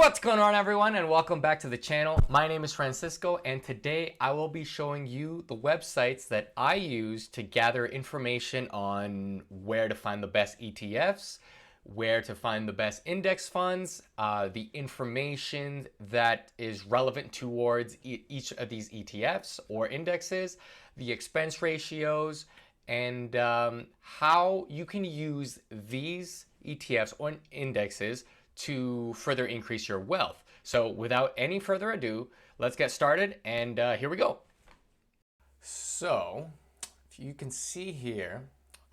What's going on, everyone, and welcome back to the channel. My name is Francisco, and today I will be showing you the websites that I use to gather information on where to find the best ETFs, where to find the best index funds, the information that is relevant towards each of these ETFs or indexes, the expense ratios, and how you can use these ETFs or indexes to further increase your wealth. So without any further ado, let's get started, and here we go. So if you can see here,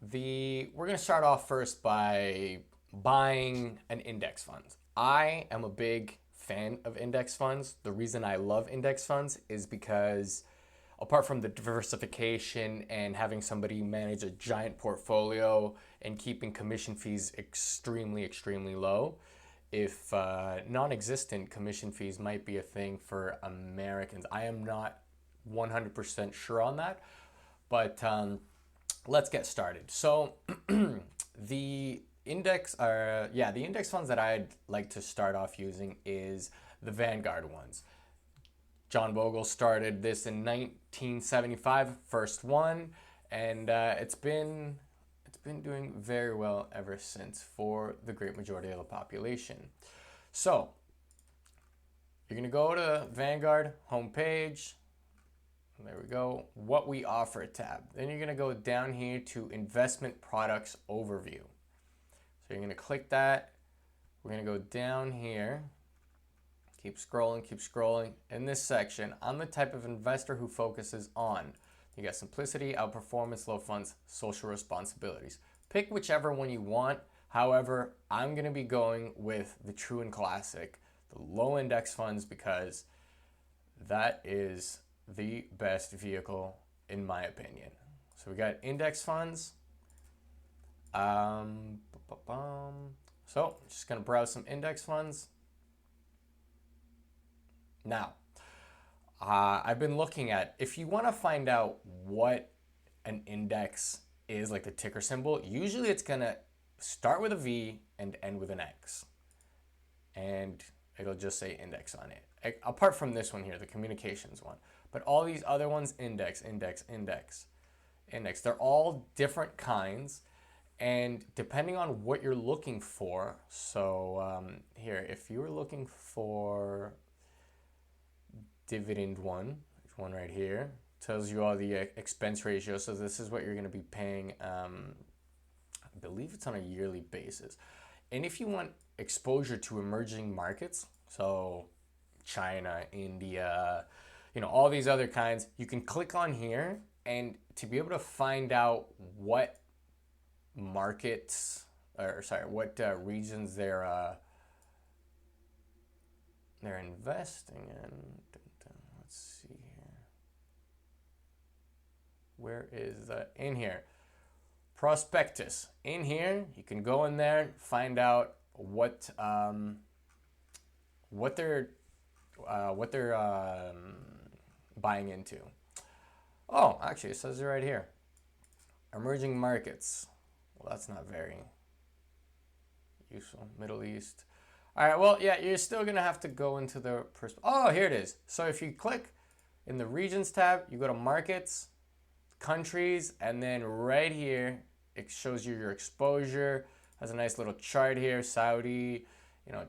we're going to start off first by buying an index fund. I am a big fan of index funds. The reason I love index funds is because apart from the diversification and having somebody manage a giant portfolio and keeping commission fees extremely low, if non-existent commission fees might be a thing for Americans. I am not 100% sure on that, but let's get started. So the index funds that I'd like to start off using is the Vanguard ones. John Bogle started this in 1975, first one, and it's been doing very well ever since for the great majority of the population. So you're going to go to Vanguard homepage. There we go. What we offer tab. Then you're going to go down here to investment products overview. So you're going to click that. We're going to go down here. Keep scrolling. In this section, I'm the type of investor who focuses on, you got simplicity, outperformance, low funds, social responsibilities. Pick whichever one you want. However, I'm going to be going with the true and classic, the low index funds, because that is the best vehicle in my opinion. So we got index funds. So just going to browse some index funds. Now, I've been looking at, if you want to find out what an index is, like the ticker symbol, usually it's going to start with a V and end with an X. And it'll just say index on it. Apart from this one here, the communications one. But all these other ones, index. They're all different kinds. And depending on what you're looking for, so here, if you were looking for dividend one right here, tells you all the expense ratio. So this is what you're going to be paying. I believe it's on a yearly basis. And if you want exposure to emerging markets, so China, India, all these other kinds, you can click on here, and to be able to find out what markets, what regions they're investing in. Let's see here. Where is that? In here. Prospectus. In here, you can go in there, find out what they're buying into. Oh, actually, it says it right here. Emerging markets. Well, that's not very useful. Middle East. All right, well, yeah, you're still going to have to go into the... Oh, here it is. So if you click in the regions tab, you go to markets, countries, and then right here, it shows you your exposure. Has a nice little chart here. Saudi,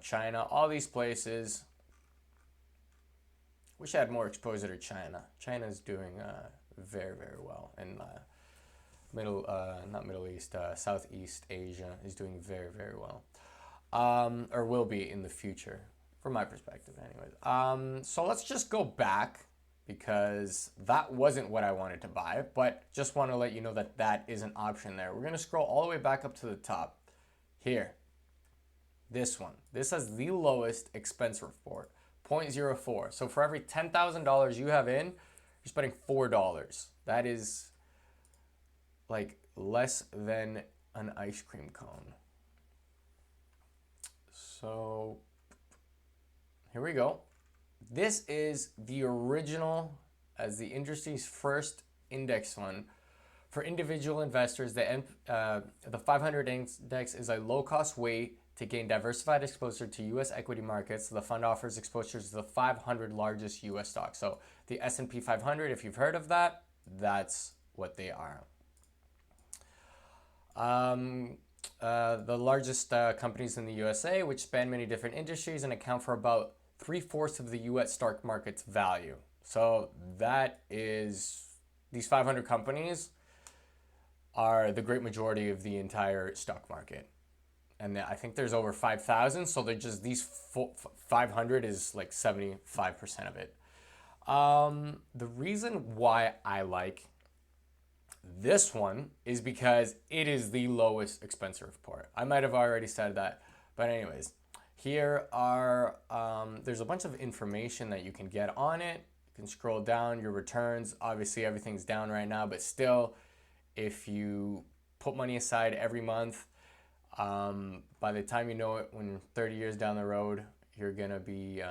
China, all these places. Wish I had more exposure to China. China's doing very well. And not Middle East, Southeast Asia is doing very well. Or will be in the future, from my perspective anyways. So let's just go back, because that wasn't what I wanted to buy, but just want to let you know that that is an option there. We're going to scroll all the way back up to the top. Here, this one. This has the lowest expense report, 0.04. So for every $10,000 you have in, you're spending $4. That is like less than an ice cream cone. So here we go. This is the original, as the industry's first index fund for individual investors. The 500 index is a low-cost way To gain diversified exposure to U.S. equity markets, the fund offers exposure to the 500 largest U.S. stocks. So the S&P 500, if you've heard of that, that's what they are. The largest companies in the USA, which span many different industries and account for about 3/4 of the U.S. stock market's value. So that is, these 500 companies are the great majority of the entire stock market. And I think there's over 5,000, so they're just, these 500 is like 75% of it. The reason why I like this one is because it is the lowest expense report. I might have already said that, but anyways, here are, there's a bunch of information that you can get on it. You can scroll down your returns. Obviously everything's down right now, but still, if you put money aside every month, by the time you know it, when 30 years down the road, you're gonna be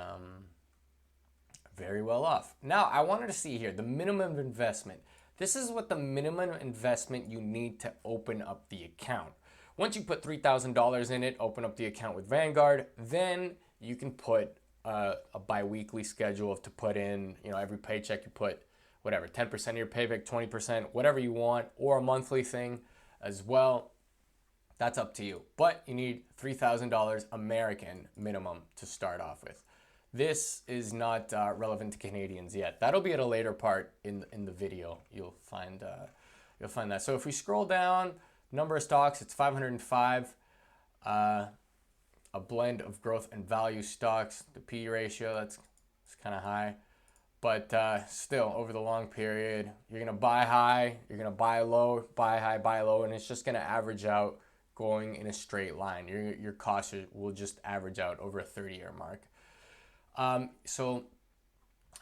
very well off. Now, I wanted to see here the minimum investment. This is what the minimum investment you need to open up the account. Once you put $3,000 in it, open up the account with Vanguard, then you can put a bi-weekly schedule to put in, you know, every paycheck you put whatever, 10% of your paycheck, 20%, whatever you want, or a monthly thing as well. That's up to you. But you need $3,000 American minimum to start off with. This is not relevant to Canadians yet. That'll be at a later part in the video. You'll find that. So if we scroll down, number of stocks, it's 505. A blend of growth and value stocks. The P ratio, it's kind of high. But still, over the long period, you're going to buy high, you're going to buy low, buy high, buy low, and it's just going to average out going in a straight line. Your costs will just average out over a 30-year mark. So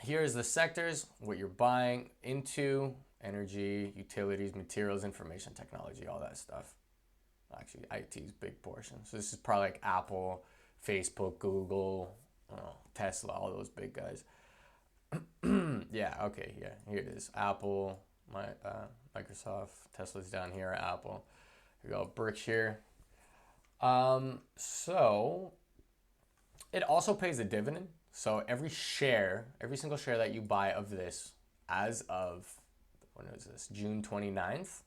here's the sectors, what you're buying into: energy, utilities, materials, information technology, all that stuff. Actually, IT is a big portion. So this is probably like Apple, Facebook, Google, Tesla, all those big guys. Yeah, okay, yeah, here it is. Apple, Microsoft, Tesla's down here, Apple. Here we go, Berkshire. So it also pays a dividend. So every single share that you buy of this, as of, when is this, June 29th,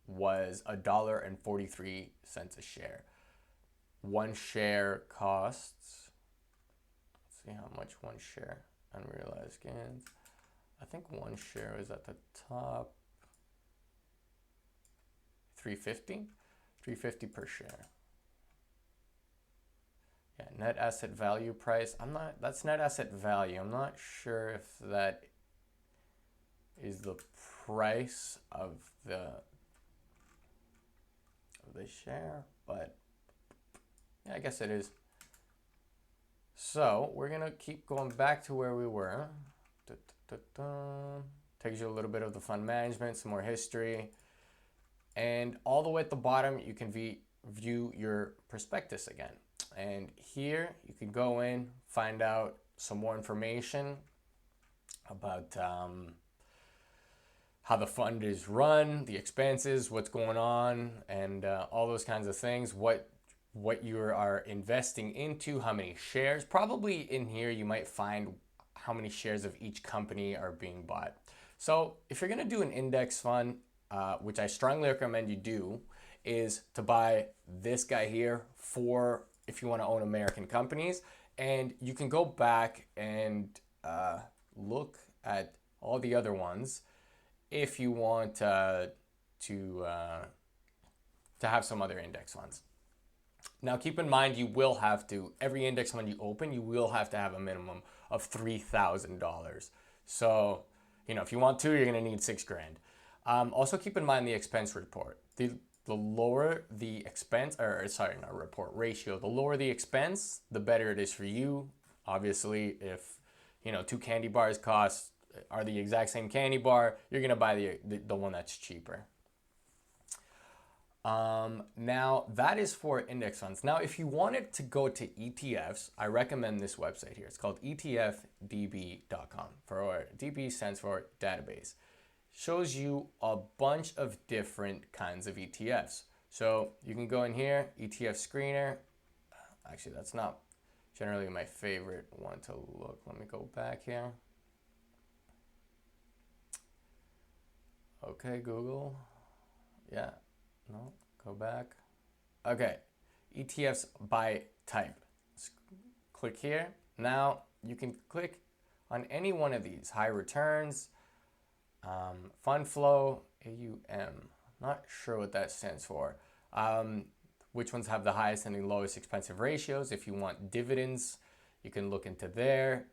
was $1.43 a share. One share costs, let's see how much one share, unrealized gains. I think one share is at the top, $3.50 per share. Yeah, net asset value price. That's net asset value. I'm not sure if that is the price of the share, but yeah, I guess it is. So we're gonna keep going back to where we were. Takes you a little bit of the fund management, some more history, and all the way at the bottom you can view your prospectus again. And here you can go in, find out some more information about how the fund is run, the expenses, what's going on, and all those kinds of things, what you are investing into, how many shares. Probably in here you might find how many shares of each company are being bought. So if you're going to do an index fund, which I strongly recommend you do, is to buy this guy here for if you want to own American companies. And you can go back and look at all the other ones if you want to have some other index funds. Now keep in mind, you will have to, every index fund you open, you will have to have a minimum of $3,000. So, you know, if you want two, you're going to need $6,000. Also keep in mind the expense report. The lower the expense, or sorry, not report, ratio, the lower the expense, the better it is for you. Obviously, if, you know, two candy bars are the exact same candy bar, you're going to buy the one that's cheaper. Now that is for index funds. Now, if you wanted to go to ETFs, I recommend this website here. It's called etfdb.com. DB stands for database. Shows you a bunch of different kinds of ETFs. So you can go in here, ETF screener. Actually, that's not generally my favorite one to look. Let me go back here. Okay, Google. Yeah, no, go back. Okay, ETFs by type. Let's click here. Now you can click on any one of these. High returns, fund flow, AUM. Not sure what that stands for. Which ones have the highest and the lowest expensive ratios? If you want dividends, you can look into there.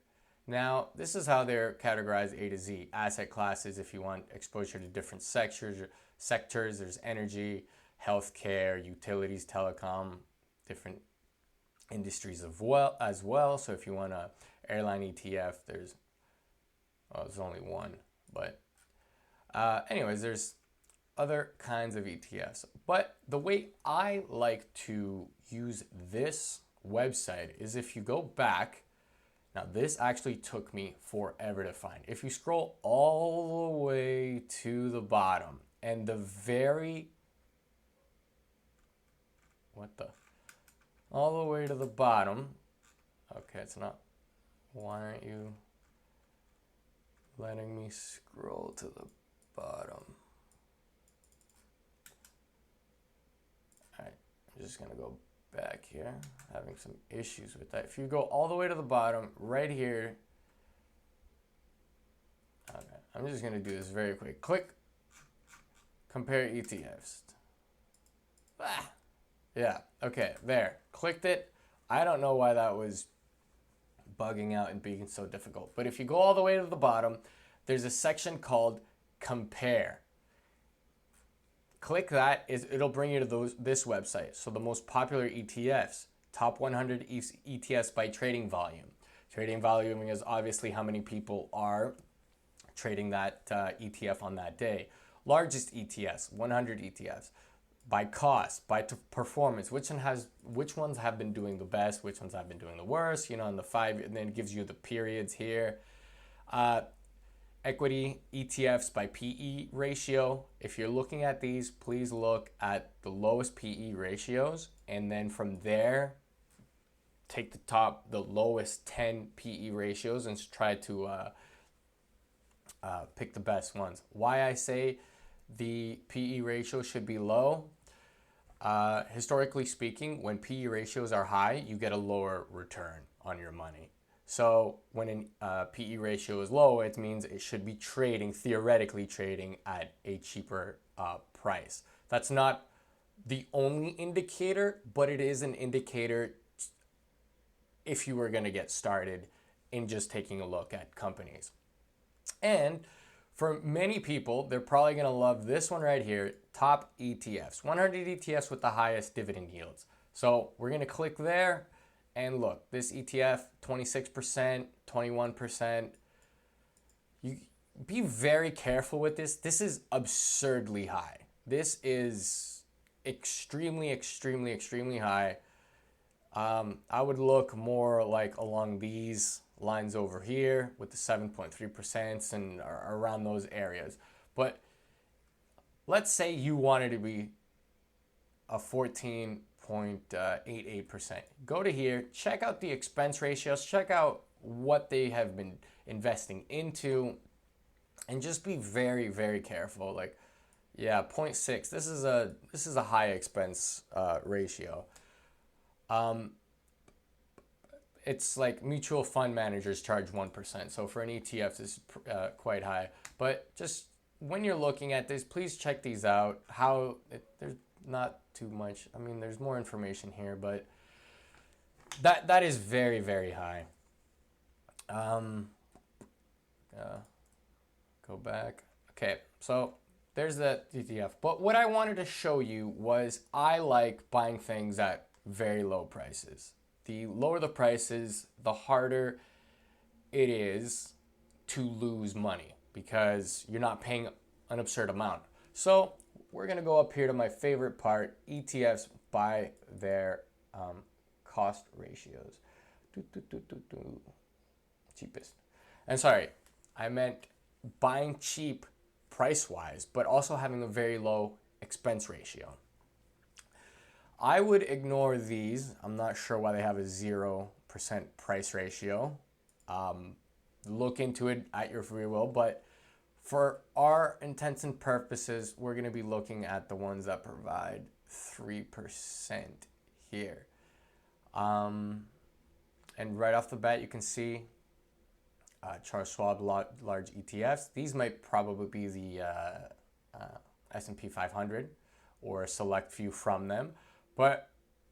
Now, this is how they're categorized A to Z. Asset classes, if you want exposure to different sectors, there's energy, healthcare, utilities, telecom, different industries as well. So if you want a airline ETF, there's only one. But anyways, there's other kinds of ETFs. But the way I like to use this website is if you go back. Now, this actually took me forever to find. If you scroll all the way to the bottom and all the way to the bottom. Okay, it's not. Why aren't you letting me scroll to the bottom? All right, I'm just gonna go back here, having some issues with that. If you go all the way to the bottom, right here, okay, I'm just gonna do this very quick. Click compare ETFs. Yeah, okay, there. Clicked it. I don't know why that was bugging out and being so difficult. But if you go all the way to the bottom, there's a section called compare. Click that, it'll bring you to this website. So the most popular ETFs, top 100 ETFs by trading volume. Trading volume is obviously how many people are trading that ETF on that day. Largest ETFs, 100 ETFs. By cost, by performance, which ones have been doing the best, which ones have been doing the worst, in the 5, and then it gives you the periods here. Equity ETFs by PE ratio. If you're looking at these, please look at the lowest PE ratios, and then from there, take the lowest 10 PE ratios and try to pick the best ones. Why I say the PE ratio should be low. Historically speaking, when PE ratios are high, you get a lower return on your money. So when a PE ratio is low, it means it should be theoretically trading at a cheaper price. That's not the only indicator, but it is an indicator if you were going to get started in just taking a look at companies. And for many people, they're probably going to love this one right here, top ETFs, 100 ETFs with the highest dividend yields. So we're going to click there and look, this ETF, 26%, 21%. You be very careful with this. This is absurdly high. This is extremely, extremely, extremely high. I would look more like along these lines over here with the 7.3% and around those areas. But let's say you wanted to be a 14.88%. Go to here, check out the expense ratios, check out what they have been investing into, and just be very, very careful. Like, yeah, 0.6. This is a high expense ratio. It's like mutual fund managers charge 1%. So for an ETF, this is quite high. But just when you're looking at this, please check these out. There's not too much. I mean, there's more information here, but that is very, very high. Go back. Okay, so there's the ETF. But what I wanted to show you was I like buying things at very low prices. The lower the prices, the harder it is to lose money because you're not paying an absurd amount. So we're going to go up here to my favorite part, ETFs by their cost ratios. Cheapest. And sorry, I meant buying cheap price-wise, but also having a very low expense ratio. I would ignore these. I'm not sure why they have a 0% price ratio. Look into it at your free will, but for our intents and purposes, we're going to be looking at the ones that provide 3% here. And right off the bat, you can see Charles Schwab large ETFs. These might probably be the S&P 500 or a select few from them. But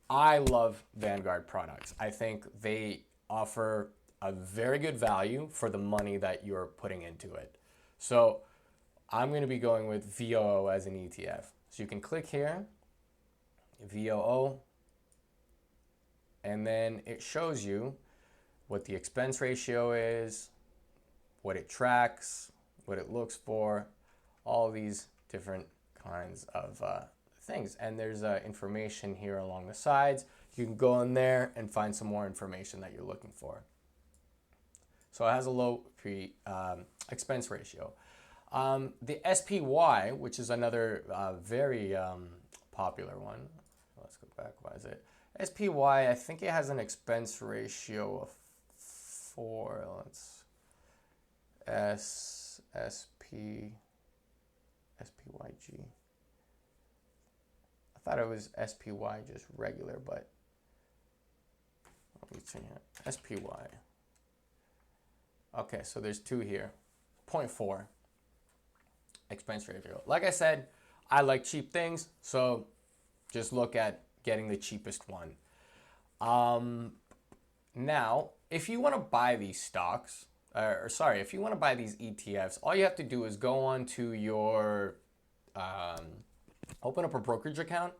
I love Vanguard products. I think they offer a very good value for the money that you're putting into it. So I'm going to be going with VOO as an ETF. So you can click here, VOO, and then it shows you what the expense ratio is, what it tracks, what it looks for, all these different kinds of things. And there's information here along the sides. You can go in there and find some more information that you're looking for. So it has a low expense ratio. The SPY, which is another very popular one. Let's go back. Why is it? SPY, I think it has an expense ratio of 4. Let's SPYG. I thought it was SPY, just regular, but let me change it. SPY. Okay, so there's 2 here. 0.4 expense ratio. Like I said, I like cheap things, so just look at getting the cheapest one. Now, if you want to buy these stocks, if you want to buy these ETFs, all you have to do is go on to your, open up a brokerage account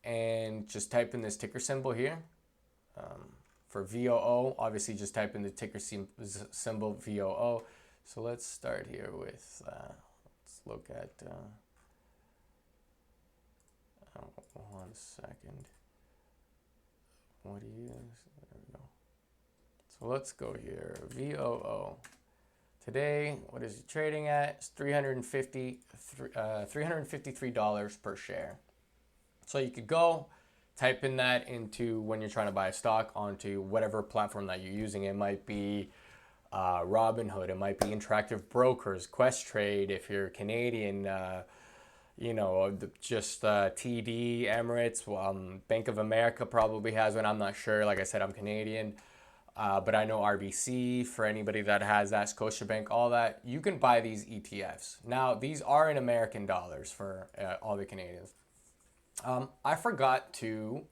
and just type in this ticker symbol here. For VOO, obviously just type in the ticker symbol VOO. So let's start here with, let's look at, 1 second. What do you use? There we go. So let's go here, VOO. Today, what is it trading at? It's $353 per share. So you could go type in that into when you're trying to buy a stock onto whatever platform that you're using. It might be Robinhood, it might be Interactive Brokers, Questrade if you're Canadian, just TD, Emirates, Bank of America probably has one. I'm not sure. Like I said, I'm Canadian. But I know RBC, for anybody that has that, Scotiabank, all that. You can buy these ETFs. Now, these are in American dollars for all the Canadians. I forgot to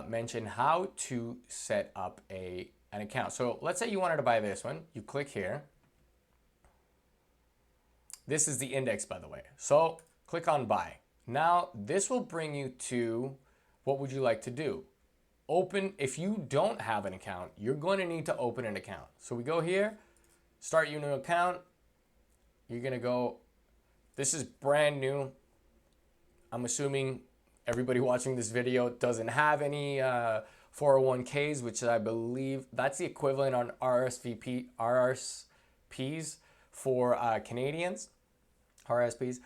mention how to set up an account. So let's say you wanted to buy this one. You click here. This is the index, by the way. So click on buy. Now, this will bring you to what would you like to do. If you don't have an account, you're going to need to open an account. So we go here, start your new account. You're going to go, this is brand new. I'm assuming everybody watching this video doesn't have any 401ks, which I believe that's the equivalent on RSPs for Canadians, RSPs.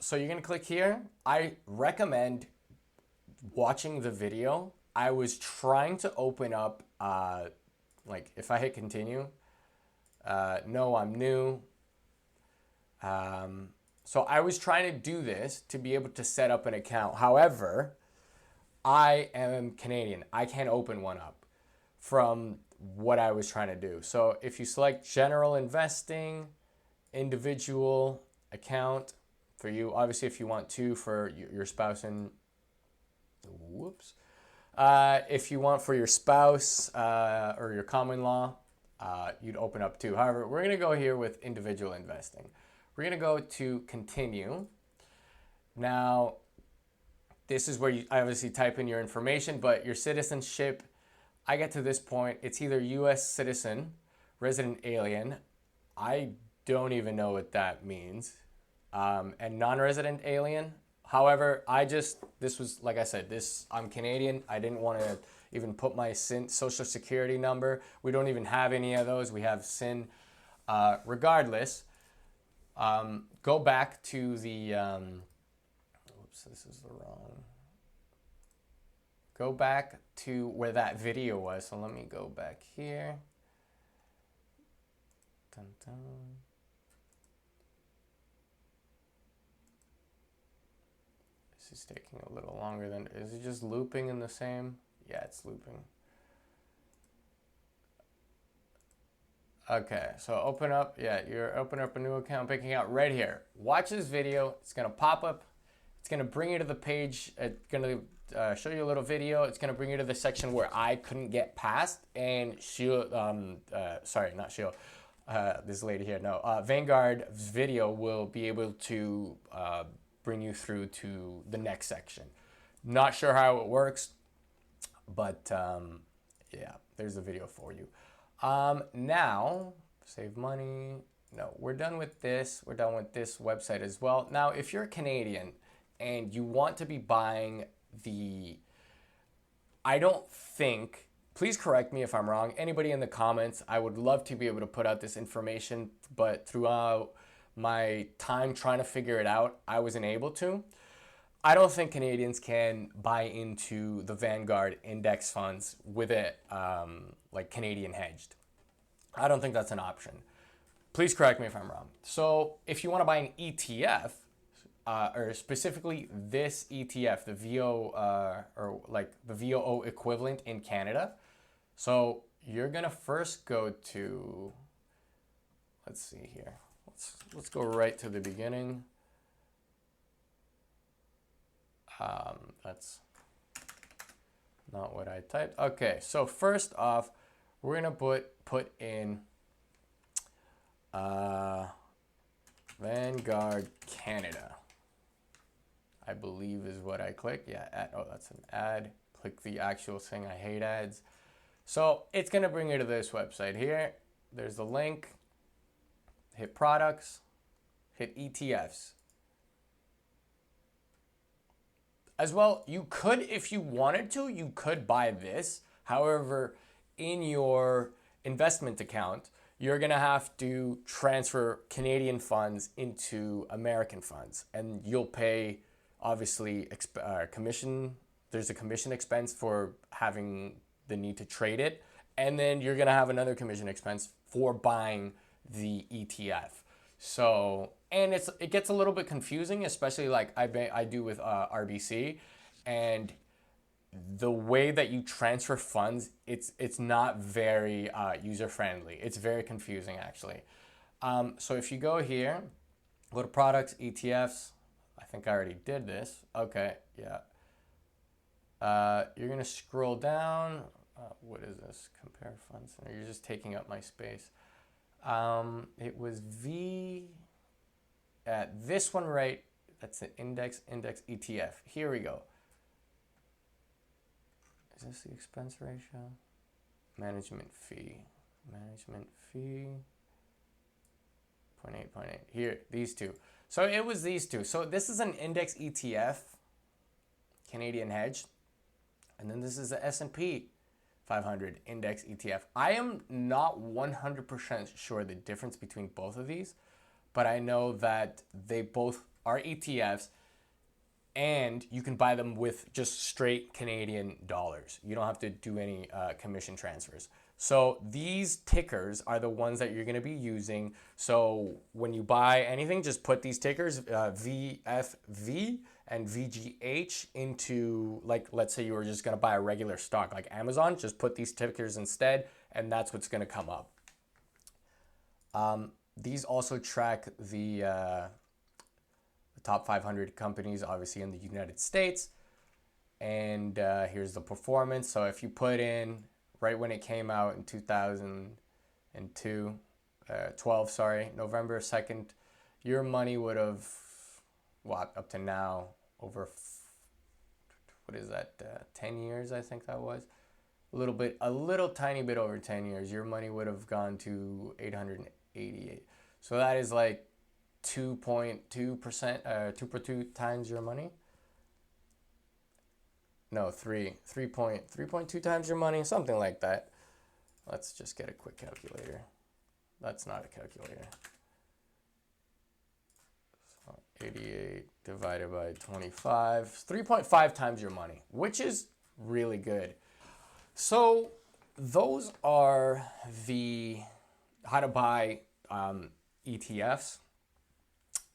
So you're going to click here. I recommend watching the video. I was trying to open up, like if I hit continue, no, I'm new. So I was trying to do this to be able to set up an account. However, I am Canadian. I can't open one up from what I was trying to do. So if you select general investing, individual account for you, obviously if you want 2 for your spouse and if you want for your spouse or your common law, you'd open up 2. However, we're going to go here with individual investing. We're going to go to continue. Now, this is where you obviously type in your information, but your citizenship, I get to this point, it's either U.S. citizen, resident alien. I don't even know what that means. And non-resident alien. However, this was, like I said, I'm Canadian. I didn't want to even put my social security number. We don't even have any of those. We have SIN. Regardless, go back to the, oops, this is the wrong go back to where that video was. So let me go back here. Dun, dun. This is taking a little longer than, is it just looping in the same? Yeah, it's looping. Okay, so open up, yeah, you're open up a new account, picking out right here. Watch this video, it's gonna pop up, it's gonna bring you to the page, it's gonna show you a little video, it's gonna bring you to the section where I couldn't get past, and sorry, not Sheil, this lady here, no, Vanguard's video will be able to bring you through to the next section. Not sure how it works, but yeah, there's a video for you. Now, save money. No, we're done with this. We're done with this website as well. Now, if you're Canadian and you want to be buying I don't think, please correct me if I'm wrong. Anybody in the comments, I would love to be able to put out this information, but throughout my time trying to figure it out, I wasn't able to. I don't think Canadians can buy into the Vanguard index funds with it like Canadian hedged. I don't think that's an option. Please correct me if I'm wrong. So if you want to buy an ETF, or specifically this ETF, the VO or like the VOO equivalent in Canada, so you're gonna first go to, let's see here. Let's go right to the beginning. That's not what I typed. Okay, so first off, we're gonna put in Vanguard Canada, I believe is what I click. Yeah, oh, that's an ad. Click the actual thing. I hate ads. So it's gonna bring you to this website here. There's the link. Hit products. Hit ETFs. As well, you could, if you wanted to, you could buy this. However, in your investment account, you're gonna have to transfer Canadian funds into American funds, and you'll pay, obviously, commission. There's a commission expense for having the need to trade it, and then you're gonna have another commission expense for buying the ETF. So, and it gets a little bit confusing, especially like I do with RBC, and the way that you transfer funds, it's not very user friendly. It's very confusing actually. So if you go here, go to products, ETFs. I think I already did this. Okay, yeah. You're gonna scroll down. What is this? Compare funds. You're just taking up my space. It was this one, right? That's an index ETF. Here we go. Is this the expense ratio? Management fee. 0.8. Here, these two. So it was these two. So this is an index ETF, Canadian hedge. And then this is the S&P 500 index ETF. I am not 100% sure the difference between both of these, but I know that they both are ETFs, and you can buy them with just straight Canadian dollars. You don't have to do any commission transfers. So these tickers are the ones that you're gonna be using. So when you buy anything, just put these tickers, VFV and VGH, into, like, let's say you were just gonna buy a regular stock like Amazon, just put these tickers instead, and that's what's gonna come up. These also track the top 500 companies, obviously in the United States. And here's the performance. So if you put in right when it came out in 2012, sorry, November 2nd, your money would have, what, up to now, over, what is that, 10 years, I think that was. A little tiny bit over 10 years, your money would have gone to 888. So that is like 2.2%, 2.2 times your money. No, 3.2 times your money, something like that. Let's just get a quick calculator. That's not a calculator. So 88 divided by 25, 3.5 times your money, which is really good. So those are the how to buy ETFs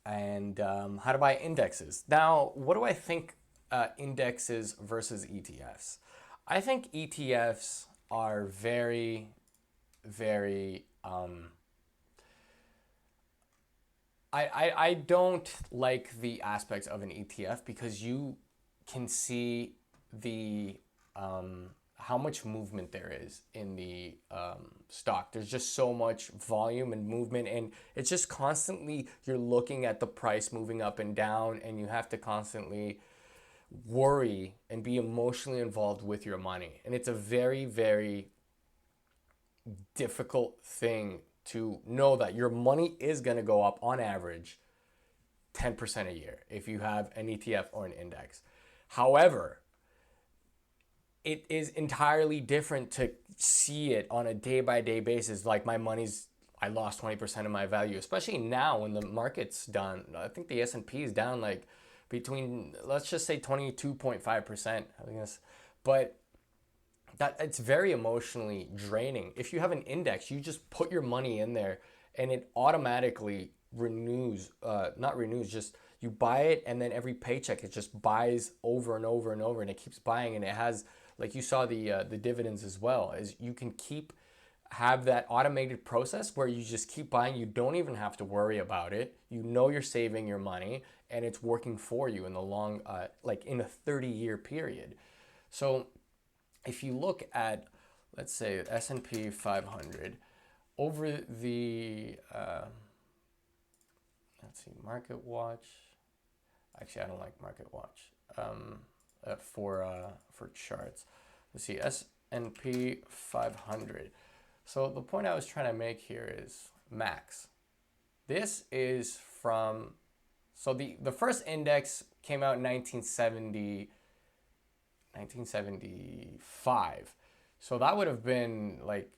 and how to buy indexes. Now, what do I think indexes versus ETFs? I think ETFs are very, very. I don't like the aspects of an ETF because you can see the how much movement there is in the stock. There's just so much volume and movement, and it's just constantly you're looking at the price moving up and down, and you have to constantly worry and be emotionally involved with your money. And it's a very, very difficult thing to know that your money is going to go up on average 10% a year if you have an ETF or an index. However, it is entirely different to see it on a day-by-day basis. Like I lost 20% of my value, especially now when the market's down. I think the S&P is down like between, let's just say 22.5%, I guess. But that it's very emotionally draining. If you have an index, you just put your money in there and it automatically renews, not renews, just you buy it, and then every paycheck it just buys over and over and over, and it keeps buying, and it has, like you saw the dividends as well, is you can have that automated process where you just keep buying. You don't even have to worry about it. You know you're saving your money and it's working for you in the long, like in a 30-year period. So if you look at, let's say, S&P 500 over the, let's see, Market Watch. Actually, I don't like Market Watch for charts. Let's see, S&P 500. So the point I was trying to make here is max. This is from, so the first index came out in 1975. So that would have been like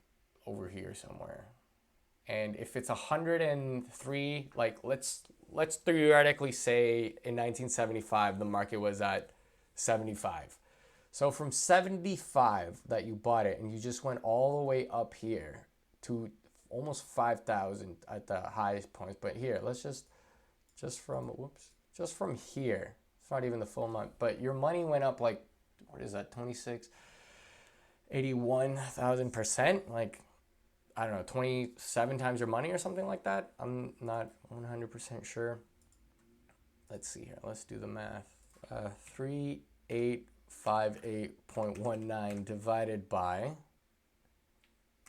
over here somewhere. And if it's 103, like let's theoretically say in 1975 the market was at 75. So from 75 that you bought it, and you just went all the way up here to almost 5,000 at the highest points. But here, let's just from here, it's not even the full amount, but your money went up like, what is that, 81,000%, like, I don't know, 27 times your money or something like that. I'm not 100% sure. Let's see here. Let's do the math. 3858.19 divided by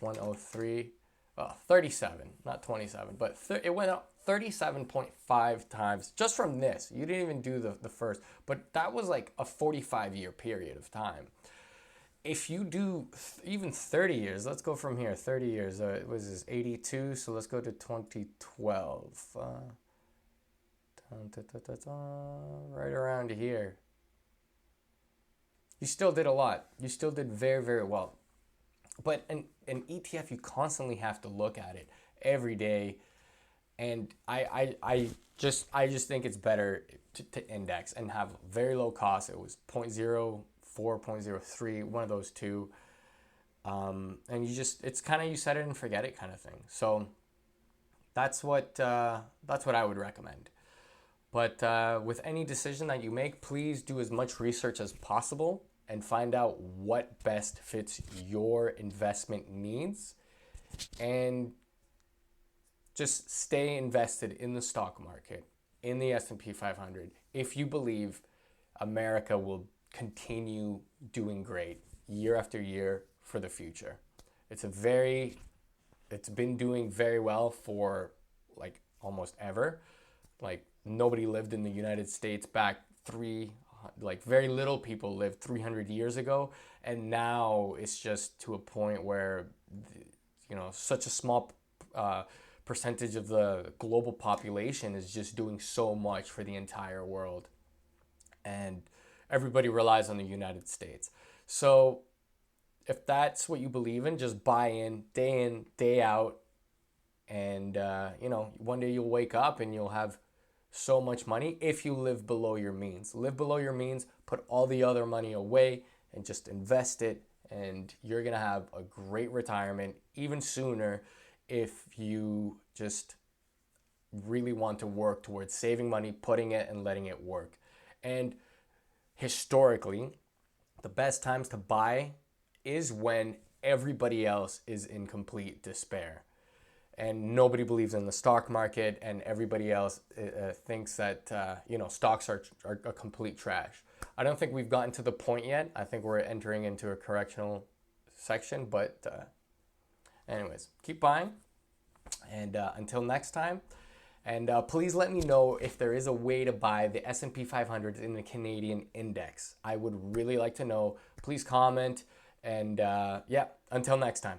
103. 37, not 27, but it went up 37.5 times just from this. You didn't even do the first, but that was like a 45-year period of time. If you do even 30 years, let's go from here, 30 years, it was this 82, so let's go to 2012. Right around here. You still did a lot. You still did very, very well. But an ETF, you constantly have to look at it every day. And I just think it's better to index and have very low cost. It was 0.04, 0.03, one of those two. And it's kind of, you set it and forget it kind of thing. So that's what I would recommend. But with any decision that you make, please do as much research as possible and find out what best fits your investment needs, and just stay invested in the stock market, in the S&P 500, if you believe America will continue doing great year after year for the future. It's been doing very well for like almost ever. Like nobody lived in the United States back very little people lived 300 years ago, and now it's just to a point where such a small percentage of the global population is just doing so much for the entire world, and everybody relies on the United States. So if that's what you believe in, just buy in, day out, and one day you'll wake up and you'll have so much money if you live below your means. Live below your means, put all the other money away, and just invest it, and you're gonna have a great retirement even sooner if you just really want to work towards saving money, putting it, and letting it work. And historically, the best times to buy is when everybody else is in complete despair and nobody believes in the stock market, and everybody else thinks that stocks are a complete trash. I don't think we've gotten to the point yet. I think we're entering into a correctional section, but anyways, keep buying, and until next time. And please let me know if there is a way to buy the S&P 500 in the Canadian index. I would really like to know. Please comment. And yeah, until next time.